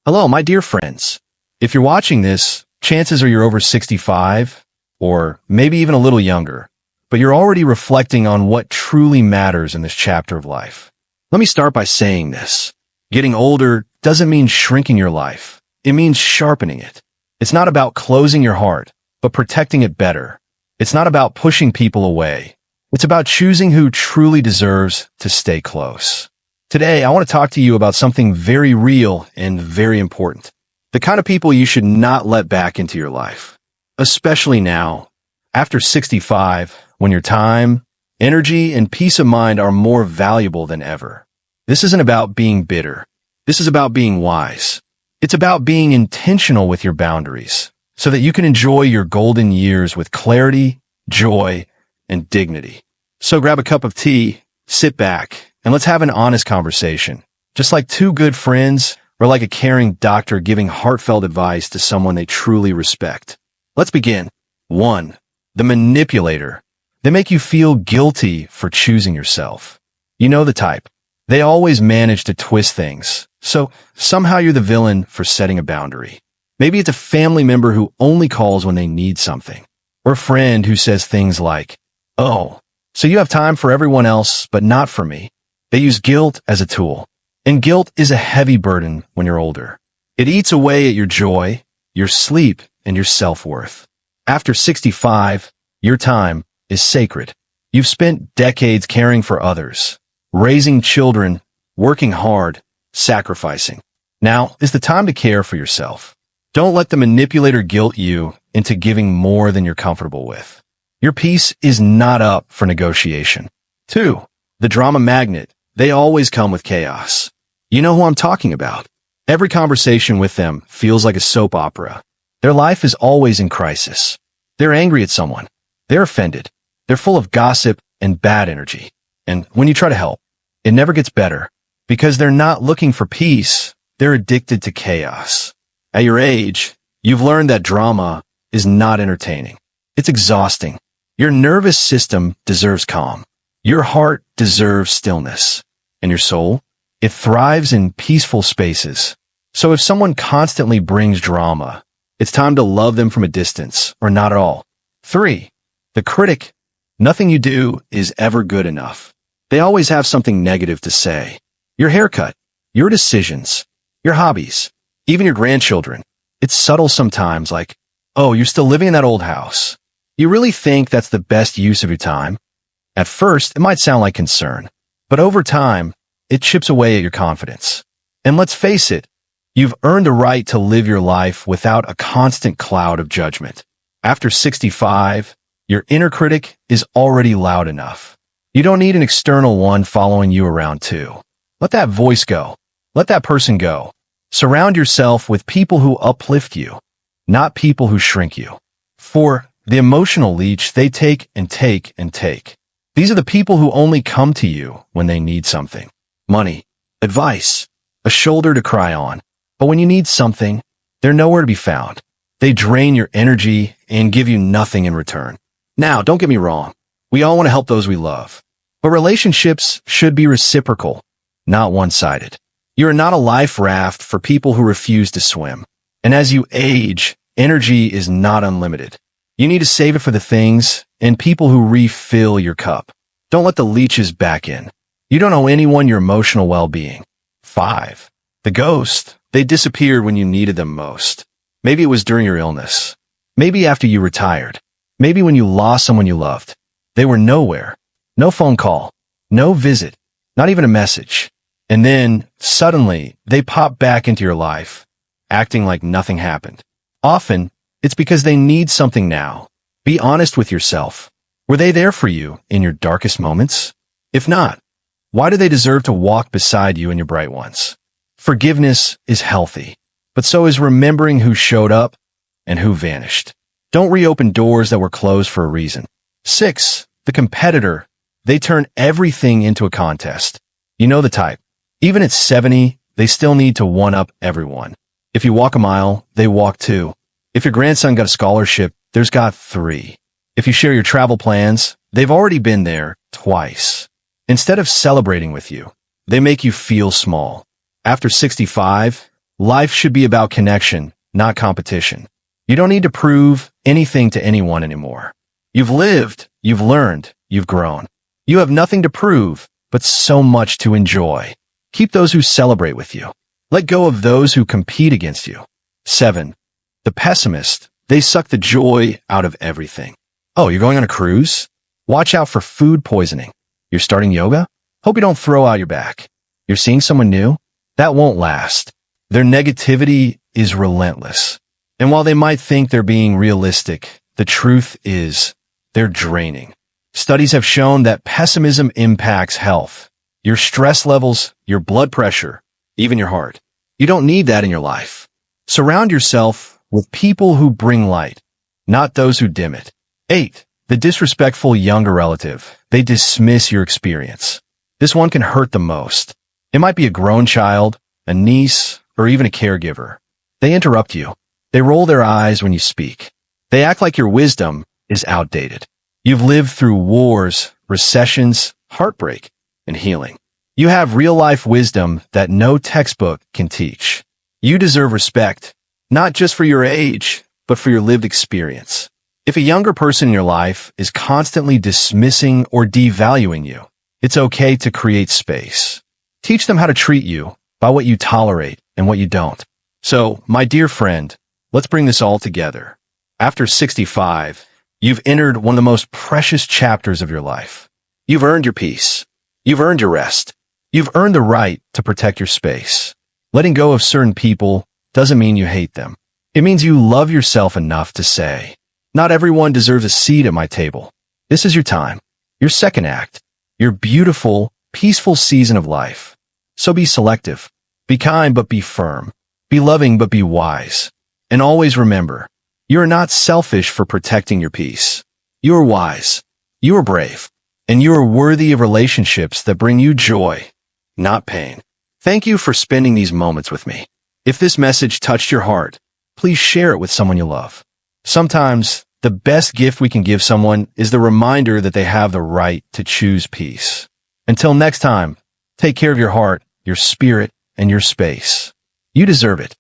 Hello, my dear friends. If you're watching this, chances are you're over 65 or maybe even a little younger, but you're already reflecting on what truly matters in this chapter of life. Let me start by saying this. Getting older doesn't mean shrinking your life. It means sharpening it. It's not about closing your heart, but protecting it better. It's not about pushing people away. It's about choosing who truly deserves to stay close. Today, I want to talk to you about something very real and very important. The kind of people you should not let back into your life. Especially now, after 65, when your time, energy, and peace of mind are more valuable than ever. This isn't about being bitter. This is about being wise. It's about being intentional with your boundaries so that you can enjoy your golden years with clarity, joy, and dignity. So grab a cup of tea, sit back, and let's have an honest conversation. Just like two good friends or like a caring doctor giving heartfelt advice to someone they truly respect. Let's begin. 1. The manipulator. They make you feel guilty for choosing yourself. You know the type. They always manage to twist things. So somehow you're the villain for setting a boundary. Maybe it's a family member who only calls when they need something. Or a friend who says things like, "Oh, so you have time for everyone else, but not for me." They use guilt as a tool. And guilt is a heavy burden when you're older. It eats away at your joy, your sleep, and your self-worth. After 65, your time is sacred. You've spent decades caring for others, raising children, working hard, sacrificing. Now is the time to care for yourself. Don't let the manipulator guilt you into giving more than you're comfortable with. Your peace is not up for negotiation. 2. The drama magnet. They always come with chaos. You know who I'm talking about. Every conversation with them feels like a soap opera. Their life is always in crisis. They're angry at someone. They're offended. They're full of gossip and bad energy. And when you try to help, it never gets better because they're not looking for peace. They're addicted to chaos. At your age, you've learned that drama is not entertaining. It's exhausting. Your nervous system deserves calm. Your heart deserves stillness. And your soul? It thrives in peaceful spaces. So if someone constantly brings drama, it's time to love them from a distance or not at all. 3. The critic. Nothing you do is ever good enough. They always have something negative to say. Your haircut, your decisions, your hobbies, even your grandchildren. It's subtle sometimes, like, "Oh, you're still living in that old house. You really think that's the best use of your time?" At first, it might sound like concern, but over time, it chips away at your confidence. And let's face it, you've earned the right to live your life without a constant cloud of judgment. After 65, your inner critic is already loud enough. You don't need an external one following you around too. Let that voice go. Let that person go. Surround yourself with people who uplift you, not people who shrink you. 4. The emotional leech. They take and take and take. These are the people who only come to you when they need something. Money, advice, a shoulder to cry on. But when you need something, they're nowhere to be found. They drain your energy and give you nothing in return. Now, don't get me wrong. We all want to help those we love. But relationships should be reciprocal, not one-sided. You are not a life raft for people who refuse to swim. And as you age, energy is not unlimited. You need to save it for the things and people who refill your cup. Don't let the leeches back in. You don't owe anyone your emotional well-being. 5. The ghost. They disappeared when you needed them most. Maybe it was during your illness. Maybe after you retired. Maybe when you lost someone you loved. They were nowhere. No phone call. No visit. Not even a message. And then, suddenly, they pop back into your life, acting like nothing happened. Often, it's because they need something now. Be honest with yourself. Were they there for you in your darkest moments? If not, why do they deserve to walk beside you in your bright ones? Forgiveness is healthy, but so is remembering who showed up and who vanished. Don't reopen doors that were closed for a reason. 6. The competitor. They turn everything into a contest. You know the type. Even at 70, they still need to one-up everyone. If you walk a mile, they walk 2. If your grandson got a scholarship, there's got 3. If you share your travel plans, they've already been there twice. Instead of celebrating with you, they make you feel small. After 65, Life should be about connection, not competition. You don't need to prove anything to anyone anymore. You've lived, you've learned, you've grown. You have nothing to prove, but so much to enjoy. Keep those who celebrate with you. Let go of those who compete against you. 7. The pessimist, they suck the joy out of everything. Oh, you're going on a cruise? Watch out for food poisoning. You're starting yoga? Hope you don't throw out your back. You're seeing someone new? That won't last. Their negativity is relentless. And while they might think they're being realistic, the truth is they're draining. Studies have shown that pessimism impacts health, your stress levels, your blood pressure, even your heart. You don't need that in your life. Surround yourself with people who bring light, not those who dim it. 8. The disrespectful younger relative. They dismiss your experience. This one can hurt the most. It might be a grown child, a niece, or even a caregiver. They interrupt you. They roll their eyes when you speak. They act like your wisdom is outdated. You've lived through wars, recessions, heartbreak, and healing. You have real-life wisdom that no textbook can teach. You deserve respect, not just for your age, but for your lived experience. If a younger person in your life is constantly dismissing or devaluing you, it's okay to create space. Teach them how to treat you by what you tolerate and what you don't. So, my dear friend, let's bring this all together. After 65, you've entered one of the most precious chapters of your life. You've earned your peace. You've earned your rest. You've earned the right to protect your space. Letting go of certain people doesn't mean you hate them. It means you love yourself enough to say, not everyone deserves a seat at my table. This is your time, your second act, your beautiful, peaceful season of life. So be selective. Be kind, but be firm. Be loving, but be wise. And always remember, you are not selfish for protecting your peace. You are wise. You are brave. And you are worthy of relationships that bring you joy, not pain. Thank you for spending these moments with me. If this message touched your heart, please share it with someone you love. Sometimes, the best gift we can give someone is the reminder that they have the right to choose peace. Until next time, take care of your heart, your spirit, and your space. You deserve it.